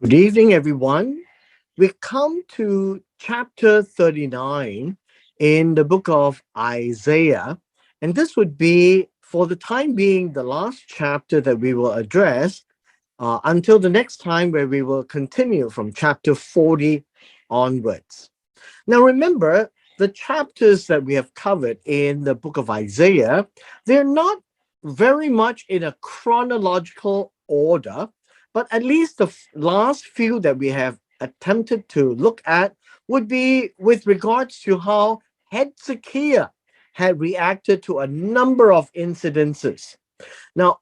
Good evening, everyone. We come to chapter 39 in the book of Isaiah, and this would be, for the time being, the last chapter that we will address until the next time, where we will continue from chapter 40 onwards. Now, remember, the chapters that we have covered in the book of Isaiah, they're not very much in a chronological order, but at least the last few that we have attempted to look at would be with regards to how Hezekiah had reacted to a number of incidences. Now,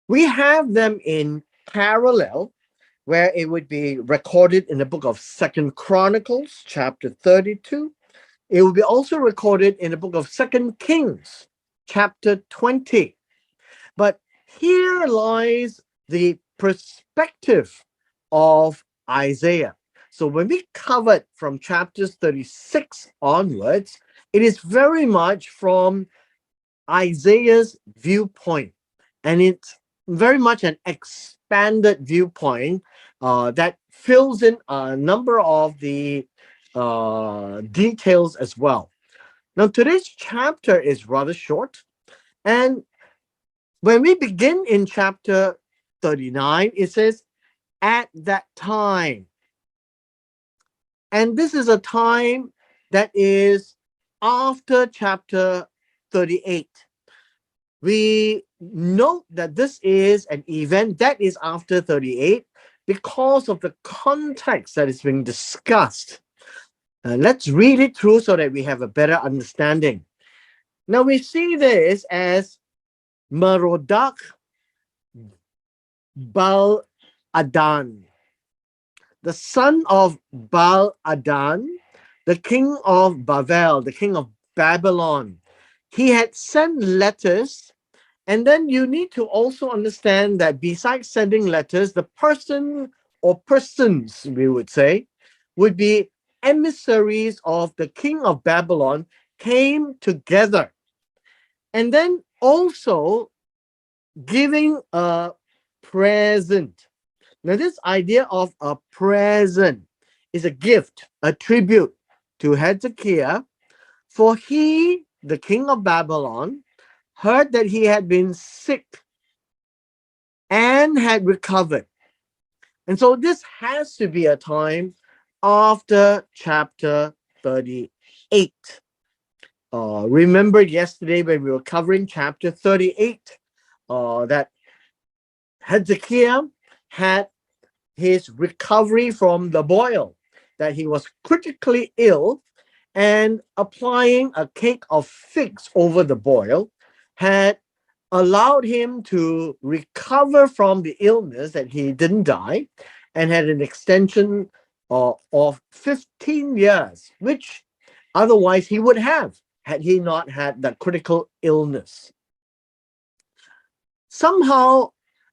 we have them in parallel, where it would be recorded in the book of Second Chronicles, chapter 32. It will be also recorded in the book of Second Kings, chapter 20. But here lies the perspective of Isaiah. So when we covered from chapters 36 onwards, it is very much from Isaiah's viewpoint. And it's very much an expanded viewpoint that fills in a number of the details as well. Now, today's chapter is rather short. And when we begin in chapter 39, it says, at that time. And this is a time that is after chapter 38. We note that this is an event that is after 38 because of the context that is being discussed. Let's read it through so that we have a better understanding. Now we see this as Merodach Baal Adan, the son of Baal Adan, the king of Babel, the king of Babylon. He had sent letters. And then you need to also understand that besides sending letters, the person or persons, we would say, would be emissaries of the king of Babylon came together. And then also giving a present. Now, this idea of a present is a gift, a tribute to Hezekiah, for he, the king of Babylon, heard that he had been sick and had recovered. And so this has to be a time after chapter 38. Remember yesterday when we were covering chapter 38, that Hezekiah had his recovery from the boil, that he was critically ill, and applying a cake of figs over the boil had allowed him to recover from the illness, that he didn't die, and had an extension of 15 years, which otherwise he would have had he not had that critical illness. Somehow,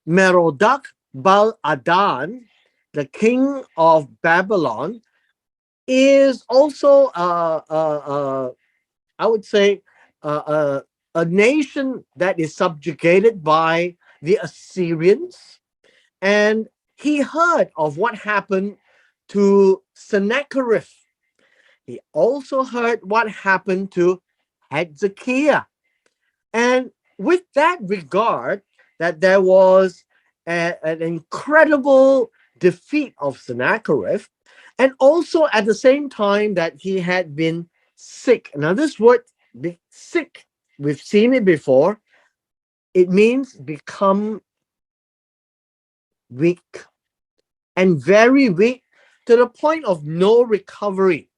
Merodach Baal Adan, the king of Babylon, is also, I would say, a nation that is subjugated by the Assyrians. And he heard of what happened to Sennacherib. He also heard what happened to Hezekiah. And with that regard, that there was an incredible defeat of Sennacherib, and also at the same time that he had been sick. Now, this word sick, we've seen it before. It means become weak, and very weak to the point of no recovery.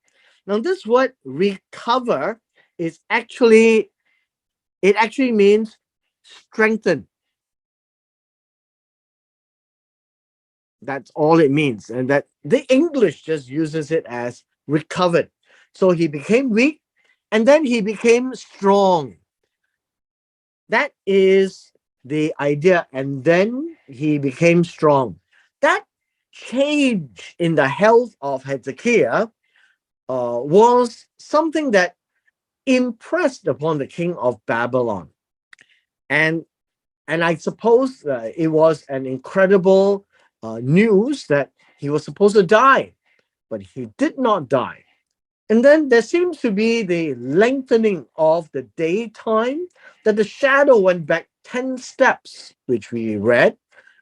Now, this word recover is actually, it actually means strengthen. That's all it means. And that the English just uses it as recovered. So he became weak and then he became strong. That is the idea. And then he became strong. That change in the health of Hezekiah was something that impressed upon the king of Babylon. And I suppose it was an incredible news that He was supposed to die, but he did not die. And then there seems to be the lengthening of the daytime, that the shadow went back 10 steps, which we read,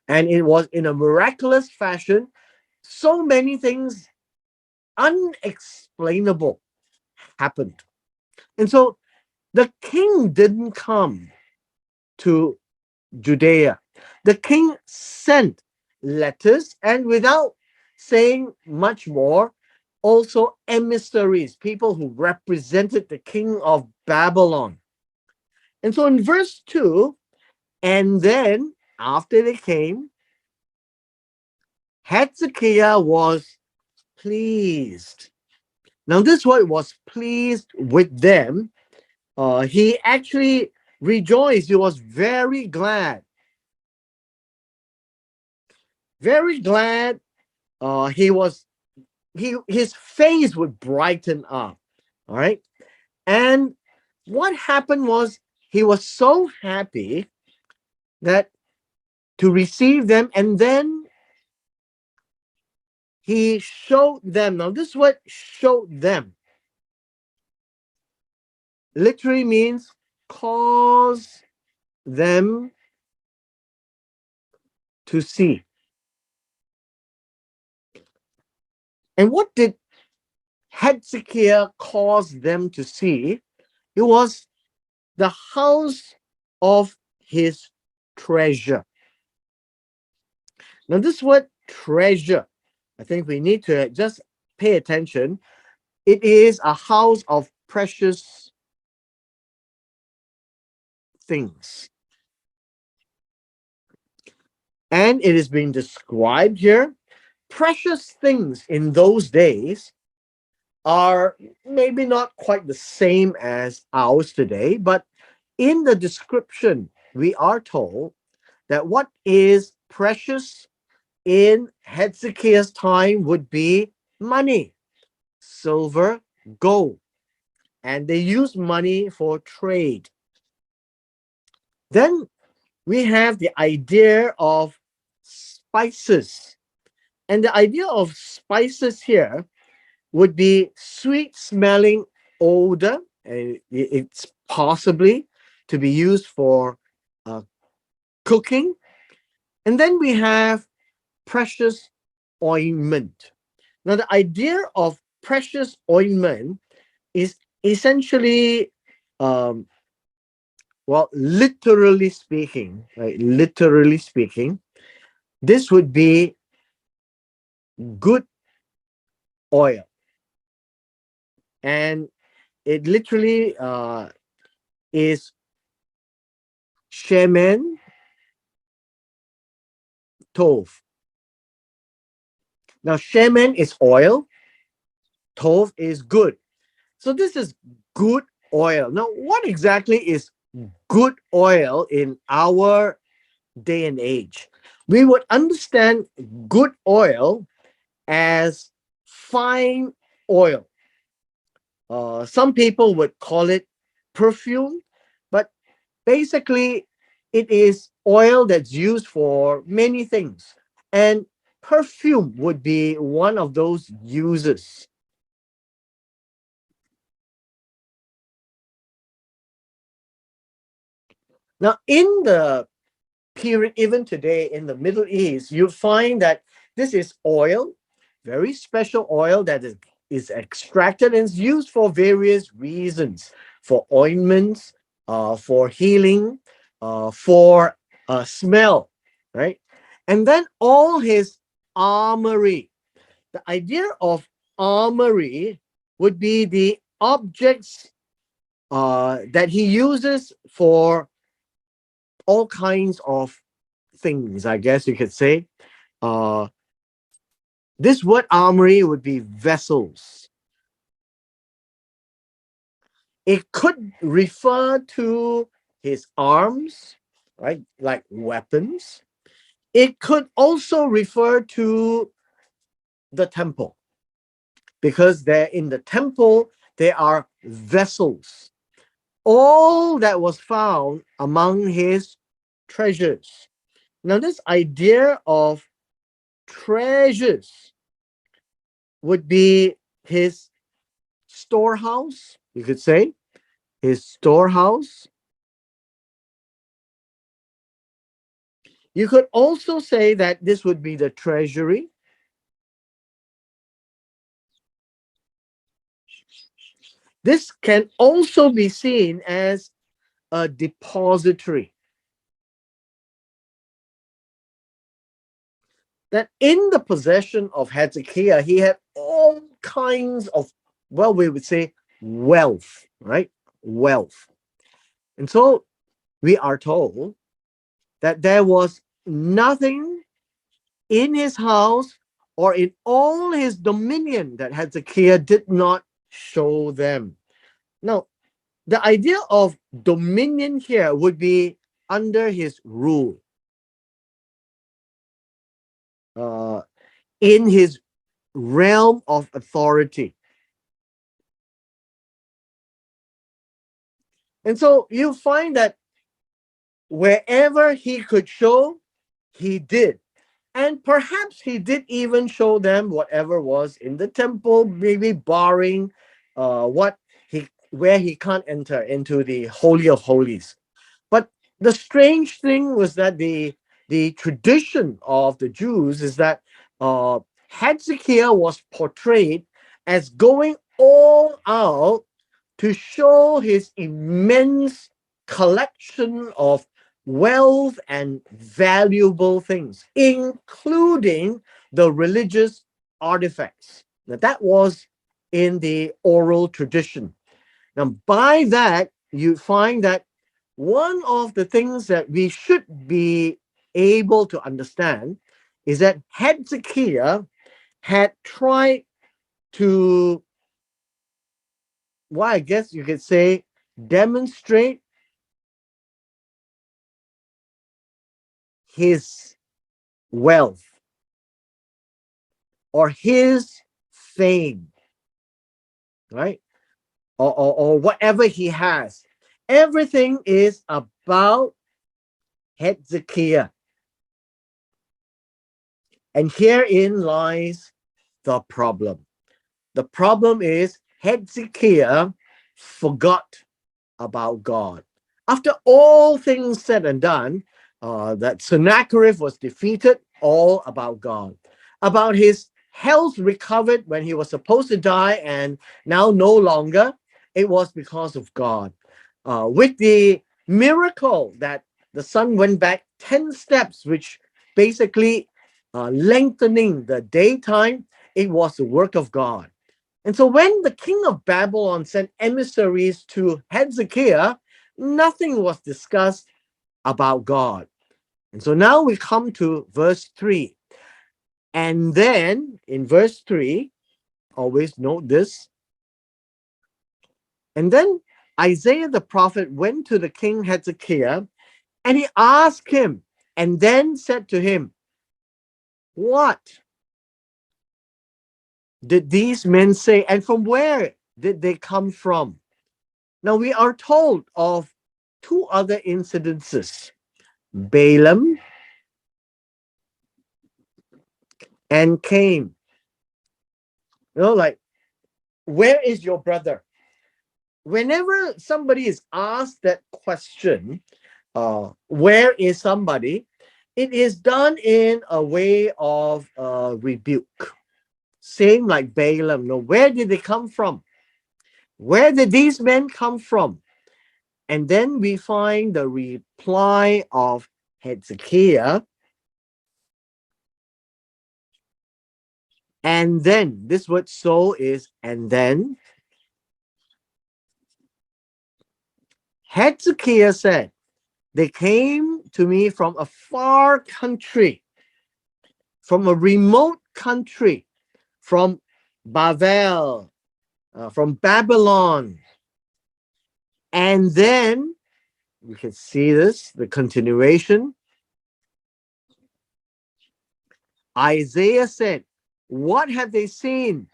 and it was in a miraculous fashion. So many things unexplainable happened. And so the king didn't come to Judea. The king sent letters, and without saying much more, also emissaries, people who represented the king of Babylon. And so in verse 2, and then after they came, Hezekiah was pleased. Now, this word was pleased with them. He actually rejoiced. He was very glad. Very glad. His face would brighten up. All right. And what happened was, he was so happy that to receive them, and then he showed them. Now, this word showed them literally means cause them to see. And what did Hezekiah cause them to see? It was the house of his treasure. Now, this word treasure, I think we need to just pay attention. It is a house of precious things. And it is being described here. Precious things in those days are maybe not quite the same as ours today, but in the description, we are told that what is precious in Hezekiah's time would be money, silver, gold, and they used money for trade. Then we have the idea of spices. And the idea of spices here would be sweet smelling odor. It's possibly to be used for uh, cooking. And then we have precious ointment. Now, the idea of precious ointment is essentially, um, well, literally speaking, right? Literally speaking, this would be good oil. And it literally is shemen tov. Now, shemen is oil, tov is good. So this is good oil. Now, what exactly is good oil in our day and age? We would understand good oil as fine oil. Some people would call it perfume, but basically it is oil that's used for many things. And perfume would be one of those uses. Now, in the period, even today in the Middle East, you find that this is oil, very special oil that is extracted and is used for various reasons, for ointments, for healing, for smell, right? And then all his armory. The idea of armory would be the objects that he uses for all kinds of things, I guess you could say. Uh, this word armory would be vessels. It could refer to his arms, right? Like weapons. It could also refer to the temple, because there in the temple, there are vessels. All that was found among his treasures. Now, this idea of treasures would be his storehouse, you could say, his storehouse. You could also say that this would be the treasury. This can also be seen as a depository. That in the possession of Hezekiah, he had all kinds of, well, we would say wealth, right? Wealth. And so we are told that there was nothing in his house or in all his dominion that Hezekiah did not show them. Now, the idea of dominion here would be under his rule, uh, in his realm of authority. And so you find that wherever he could show, he did. And perhaps he did even show them whatever was in the temple, maybe barring what he where he can't enter into the Holy of Holies. But the strange thing was that the tradition of the Jews is that Hezekiah was portrayed as going all out to show his immense collection of wealth and valuable things, including the religious artifacts. Now, that was in the oral tradition. Now, by that, you find that one of the things that we should be able to understand is that Hezekiah had tried to, well, I guess you could say, demonstrate his wealth or his fame, right? Or whatever he has. Everything is about Hezekiah. And herein lies the problem. The problem is Hezekiah forgot about God. After all things said and done, that Sennacherib was defeated, all about God. About his health recovered when he was supposed to die and now no longer, it was because of God. With the miracle that the sun went back 10 steps, which basically lengthening the daytime, it was the work of God. And so when the king of Babylon sent emissaries to Hezekiah, nothing was discussed about God. And so now we come to verse 3. And then in verse 3, always note this. And then Isaiah the prophet went to the king Hezekiah and he asked him and then said to him, "What did these men say? And from where did they come from?" Now we are told of two other incidences, Balaam and Cain. Like, where is your brother? Whenever somebody is asked that question, where is somebody, it is done in a way of rebuke. Same like Balaam. No, where did they come from? Where did these men come from? And then we find the reply of Hezekiah. And then, this word so is, and then Hezekiah said, they came to me from a far country, from a remote country, from Babel, from Babylon. And then we can see this, the continuation. Isaiah said, what have they seen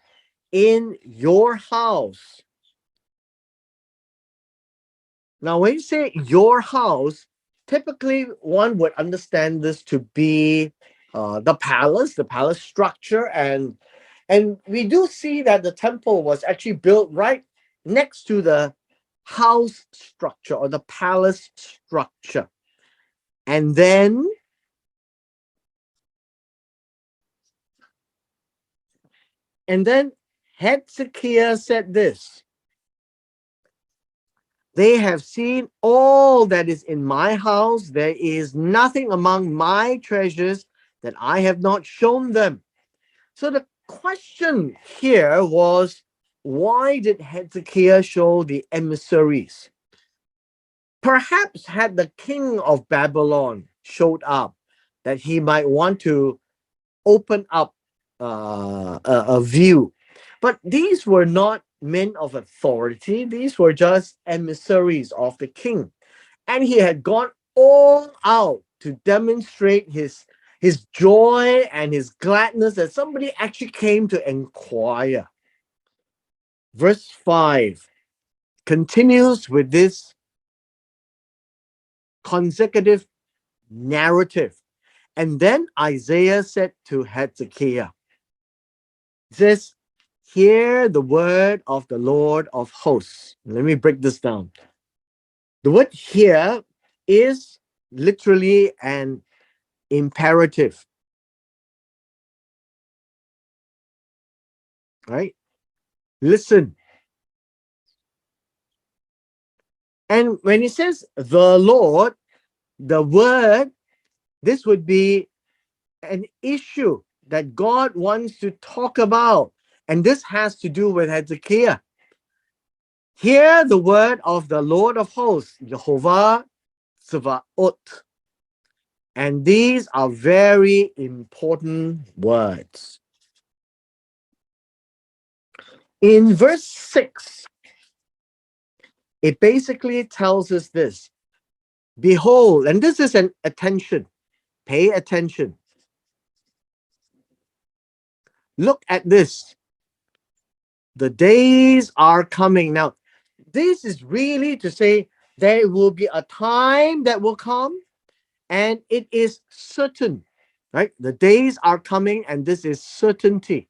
in your house? Now, when you say your house, typically one would understand this to be the palace structure, and we do see that the temple was actually built right next to the house structure or the palace structure. And then Hezekiah said this: they have seen all that is in my house. There is nothing among my treasures that I have not shown them. So the question here was, why did Hezekiah show the emissaries? Perhaps had the king of Babylon showed up, that he might want to open up a view. But these were not men of authority. These were just emissaries of the king. And he had gone all out to demonstrate his joy and his gladness that somebody actually came to inquire. Verse 5 continues with this consecutive narrative. And then Isaiah said to Hezekiah, says, hear the word of the Lord of hosts. Let me break this down. The word here is literally an imperative, right? Listen. And when it says the Lord, the word, this would be an issue that God wants to talk about. And this has to do with Hezekiah. Hear the word of the Lord of hosts, Jehovah Tsevaot. And these are very important words. In verse 6, it basically tells us this: behold, and this is an attention, pay attention. Look at this. The days are coming. Now, this is really to say there will be a time that will come, and it is certain, right? The days are coming, and this is certainty.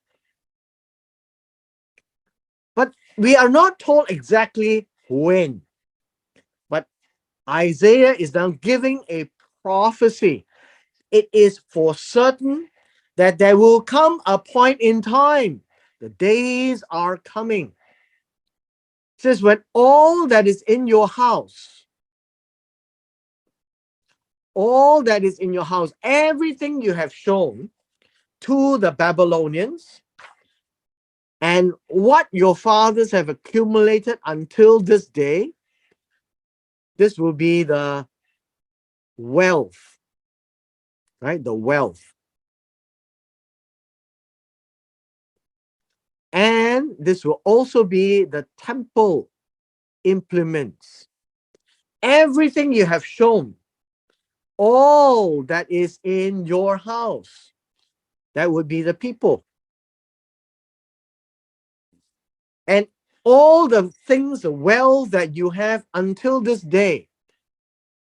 But we are not told exactly when. But Isaiah is now giving a prophecy. It is for certain that there will come a point in time. The days are coming. It says, when all that is in your house, all that is in your house, everything you have shown to the Babylonians, and what your fathers have accumulated until this day, this will be the wealth, right? The wealth. And this will also be the temple implements. Everything you have shown, all that is in your house, that would be the people. And all the things, the wealth that you have until this day,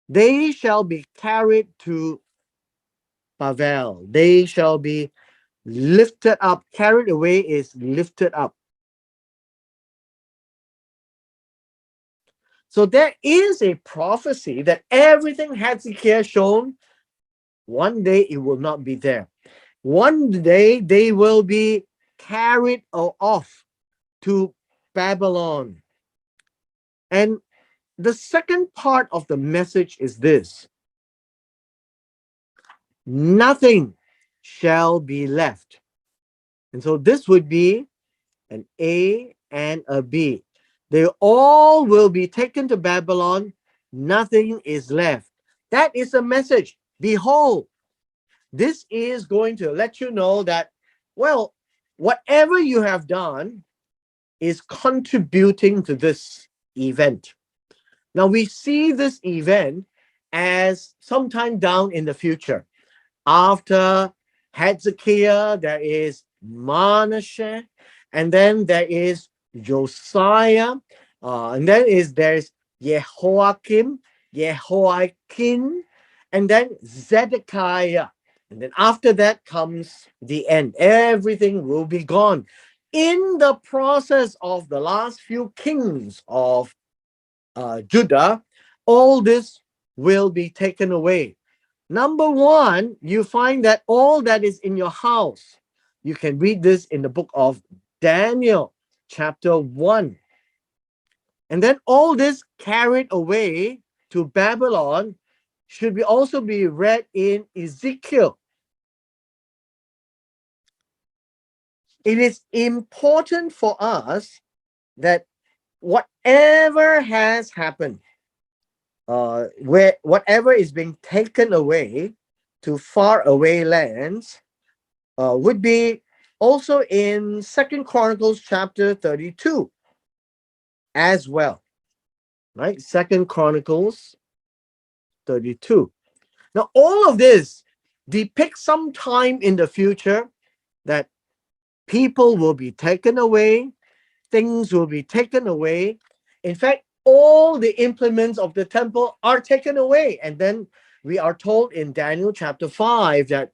they shall be carried to Bavel. They shall be lifted up. Carried away is lifted up. So there is a prophecy that everything Hezekiah shown, one day it will not be there. One day they will be carried off to Babylon. And the second part of the message is this: nothing shall be left. And so this would be an A and a B. They all will be taken to Babylon. Nothing is left. That is a message. Behold, this is going to let you know that, well, whatever you have done is contributing to this event. Now we see this event as sometime down in the future. After Hezekiah, there is Manasseh, and then there is Josiah, and then there's Jehoiakim, Jehoiakim, and then Zedekiah. And then after that comes the end. Everything will be gone. In the process of the last few kings of Judah, all this will be taken away. Number one, you find that all that is in your house, you can read this in the book of Daniel, chapter 1. And then all this carried away to Babylon should also be read in Ezekiel. It is important for us that whatever has happened, where whatever is being taken away to far away lands, would be also in Second Chronicles chapter 32 as well, right? Second Chronicles 32. Now, all of this depicts some time in the future that people will be taken away, things will be taken away. In fact, all the implements of the temple are taken away. And then we are told in Daniel chapter 5 that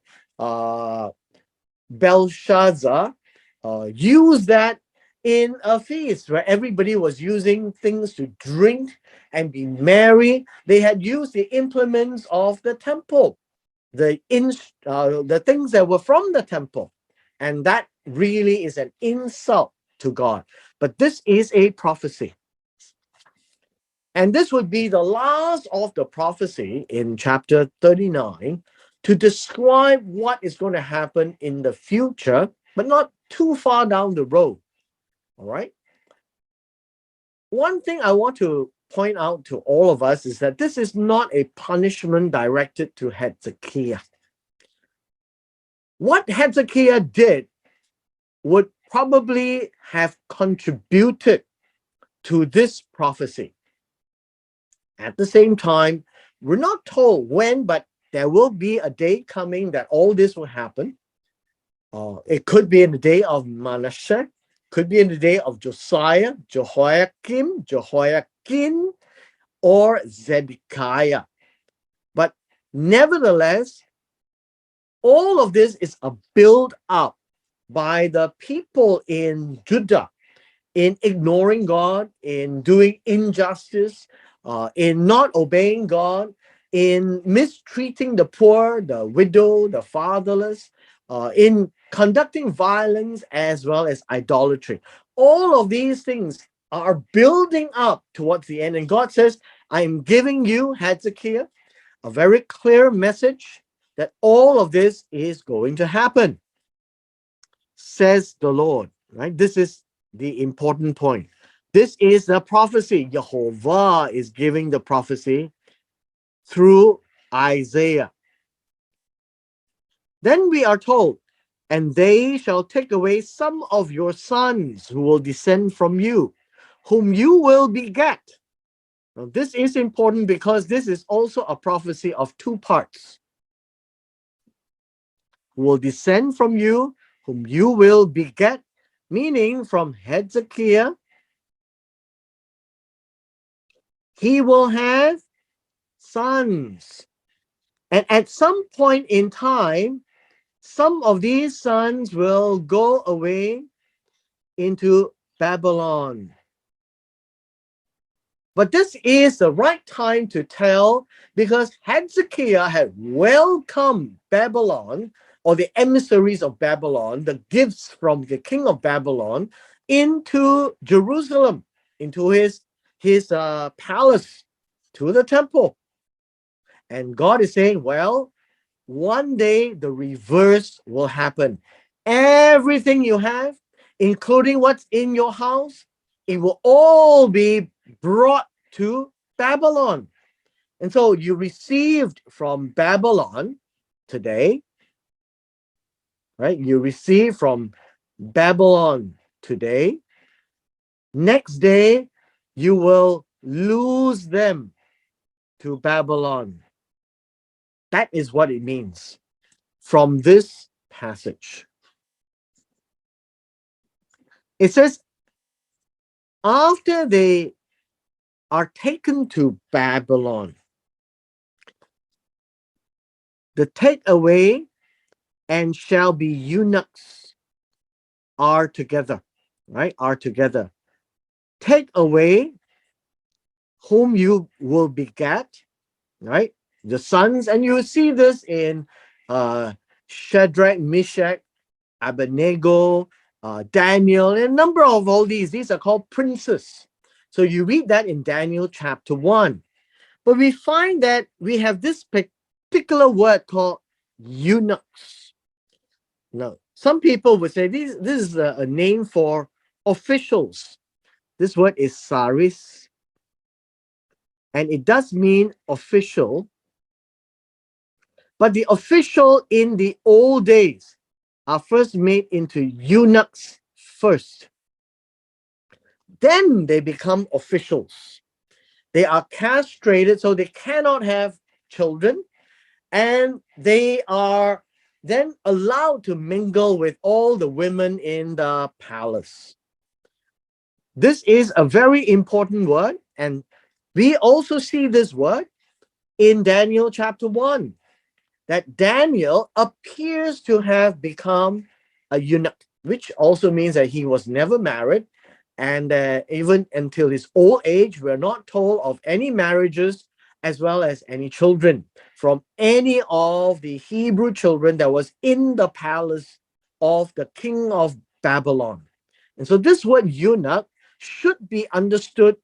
Belshazzar used that in a feast where everybody was using things to drink and be merry. They had used the implements of the temple, the things that were from the temple. And that really is an insult to God. But this is a prophecy. And this would be the last of the prophecy in chapter 39 to describe what is going to happen in the future, but not too far down the road. All right. One thing I want to point out to all of us is that this is not a punishment directed to Hezekiah. What Hezekiah did would probably have contributed to this prophecy. At the same time, we're not told when, but there will be a day coming that all this will happen. It could be in the day of Manasseh, could be in the day of Josiah, Jehoiakim, Jehoiakim, or Zedekiah. But nevertheless, all of this is a build up by the people in Judah in ignoring God, in doing injustice, in not obeying God, in mistreating the poor, the widow, the fatherless, in conducting violence as well as idolatry. All of these things are building up towards the end. And God says, I'm giving you, Hezekiah, a very clear message that all of this is going to happen, says the Lord. Right? This is the important point. This is the prophecy. Jehovah is giving the prophecy through Isaiah. Then we are told, and they shall take away some of your sons who will descend from you, whom you will beget. Now, this is important because this is also a prophecy of two parts. Who will descend from you, whom you will beget, meaning from Hezekiah, he will have sons. And at some point in time, some of these sons will go away into Babylon. But this is the right time to tell, because Hezekiah had welcomed Babylon, or the emissaries of Babylon, the gifts from the king of Babylon, into Jerusalem, into his palace, to the temple. And God is saying, well, one day the reverse will happen. Everything you have, including what's in your house, it will all be brought to Babylon. And so you received from Babylon today, right? You receive from Babylon today. Next day, you will lose them to Babylon. That is what it means from this passage. It says, after they are taken to Babylon, the takeaway and shall be eunuchs are together, right? Are together. Take away whom you will beget, right? The sons, and you will see this in uh, Shadrach, Meshach, Abednego, Daniel, and a number of all these. These are called princes. So you read that in Daniel chapter 1. But we find that we have this particular word called eunuchs. Now, some people would say this is a name for officials. This word is saris, and it does mean official, but the official in the old days are first made into eunuchs first. Then they become officials. They are castrated, so they cannot have children, and they are then allowed to mingle with all the women in the palace. This is a very important word, and we also see this word in Daniel chapter 1, that Daniel appears to have become a eunuch, which also means that he was never married. And even until his old age, we're not told of any marriages as well as any children from any of the Hebrew children that was in the palace of the king of Babylon. And so this word eunuch should be understood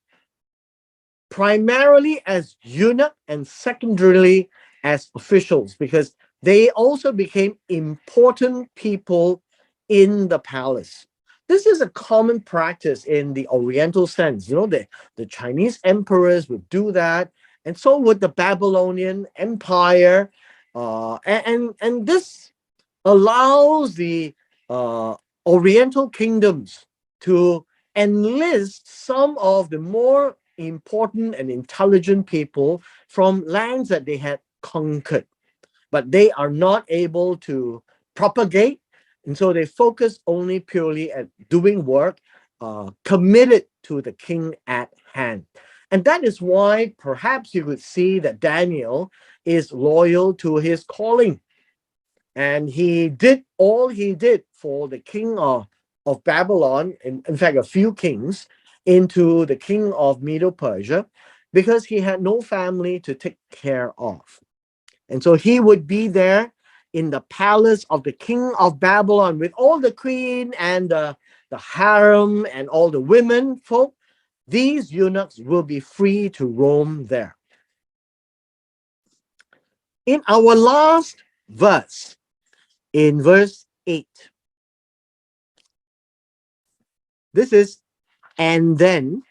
primarily as eunuch and secondarily as officials, because they also became important people in the palace. This is a common practice in the Oriental sense. The Chinese emperors would do that, and so would the Babylonian Empire. And this allows the uh, Oriental kingdoms to enlist some of the more important and intelligent people from lands that they had conquered, but they are not able to propagate. And so they focus only purely at doing work committed to the king at hand. And that is why perhaps you could see that Daniel is loyal to his calling. And he did all he did for the king of Babylon, in fact, a few kings, into the king of Medo Persia, because he had no family to take care of. And so he would be there in the palace of the king of Babylon with all the queen and the harem and all the women folk. These eunuchs will be free to roam there. In our last verse, in verse 8, this is, and then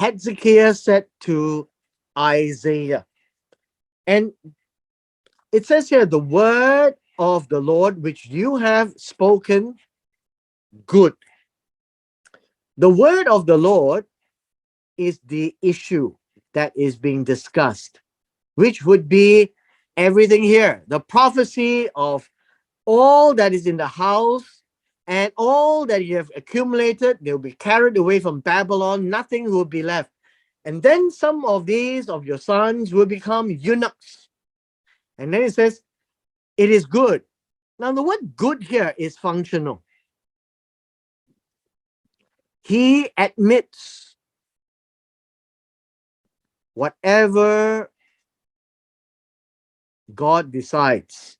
Hezekiah said to Isaiah, and it says here, the word of the Lord which you have spoken, good. The word of the Lord is the issue that is being discussed, which would be everything here. The prophecy of all that is in the house and all that you have accumulated, they'll be carried away from Babylon. Nothing will be left. And then some of these of your sons will become eunuchs. And then it says, it is good. Now, the word good here is functional. He admits whatever God decides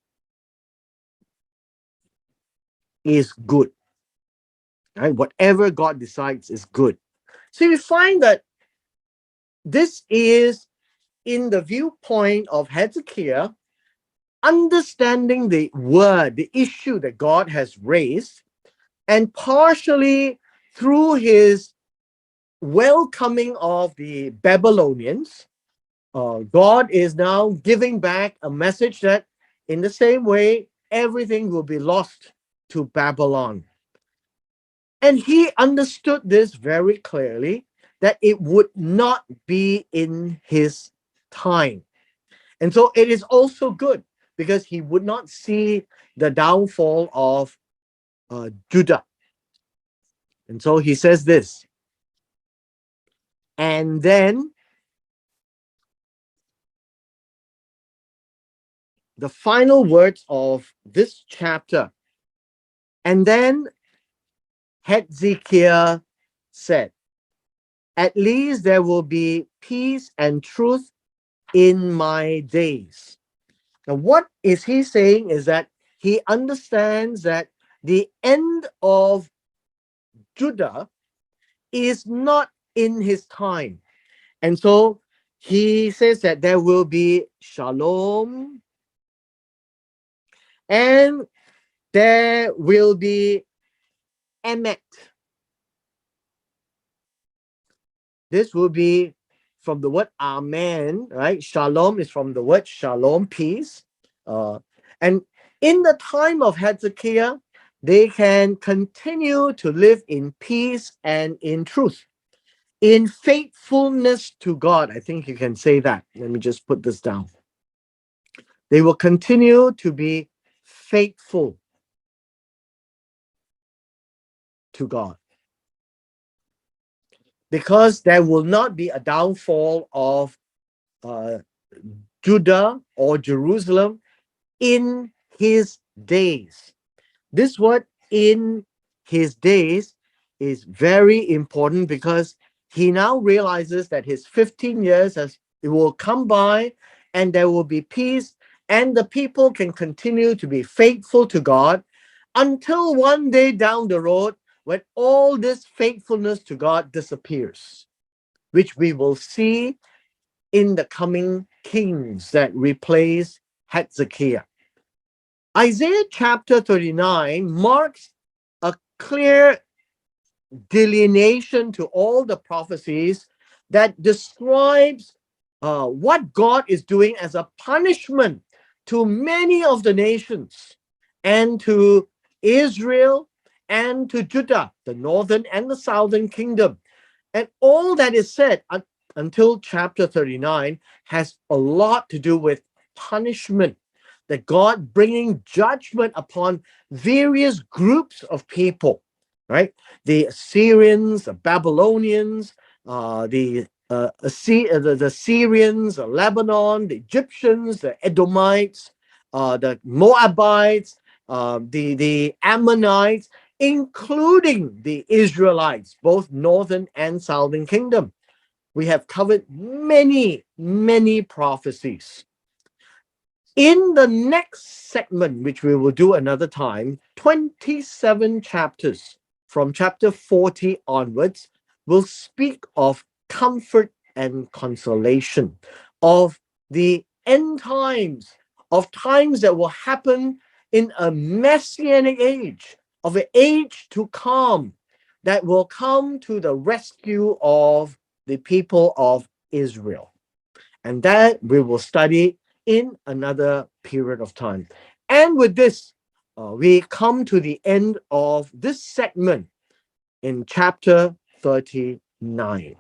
is good. Right? Whatever God decides is good. So you find that this is in the viewpoint of Hezekiah, understanding the word, the issue that God has raised, and partially through his welcoming of the Babylonians, God is now giving back a message that in the same way, everything will be lost to Babylon. And he understood this very clearly, that it would not be in his time. And so it is also good because he would not see the downfall of Judah. And so he says this, and then the final words of this chapter. And then Hezekiah said, "At least there will be peace and truth in my days." Now, what is he saying is that he understands that the end of Judah is not in his time. And so he says that there will be shalom and there will be emet. This will be from the word amen, right? Shalom is from the word shalom, peace. And in the time of Hezekiah, they can continue to live in peace and in truth, in faithfulness to God. I think you can say that. Let me just put this down. They will continue to be faithful to God, because there will not be a downfall of Judah or Jerusalem in his days. This word "in his days" is very important, because he now realizes that his 15 years it will come by and there will be peace, and the people can continue to be faithful to God until one day down the road when all this faithfulness to God disappears, which we will see in the coming kings that replace Hezekiah. Isaiah chapter 39 marks a clear delineation to all the prophecies that describes what God is doing as a punishment to many of the nations, and to Israel and to Judah, the northern and the southern kingdom. And all that is said until chapter 39 has a lot to do with punishment, that God bringing judgment upon various groups of people, right? The Assyrians, the Babylonians, the Syrians, Lebanon, the Egyptians, the Edomites, the Moabites, the Ammonites, including the Israelites, both northern and southern kingdom. We have covered many, many prophecies. In the next segment, which we will do another time, 27 chapters from chapter 40 onwards will speak of comfort and consolation, of the end times, of times that will happen in a messianic age, of an age to come, that will come to the rescue of the people of Israel. And that we will study in another period of time. And with this, we come to the end of this segment in chapter 39.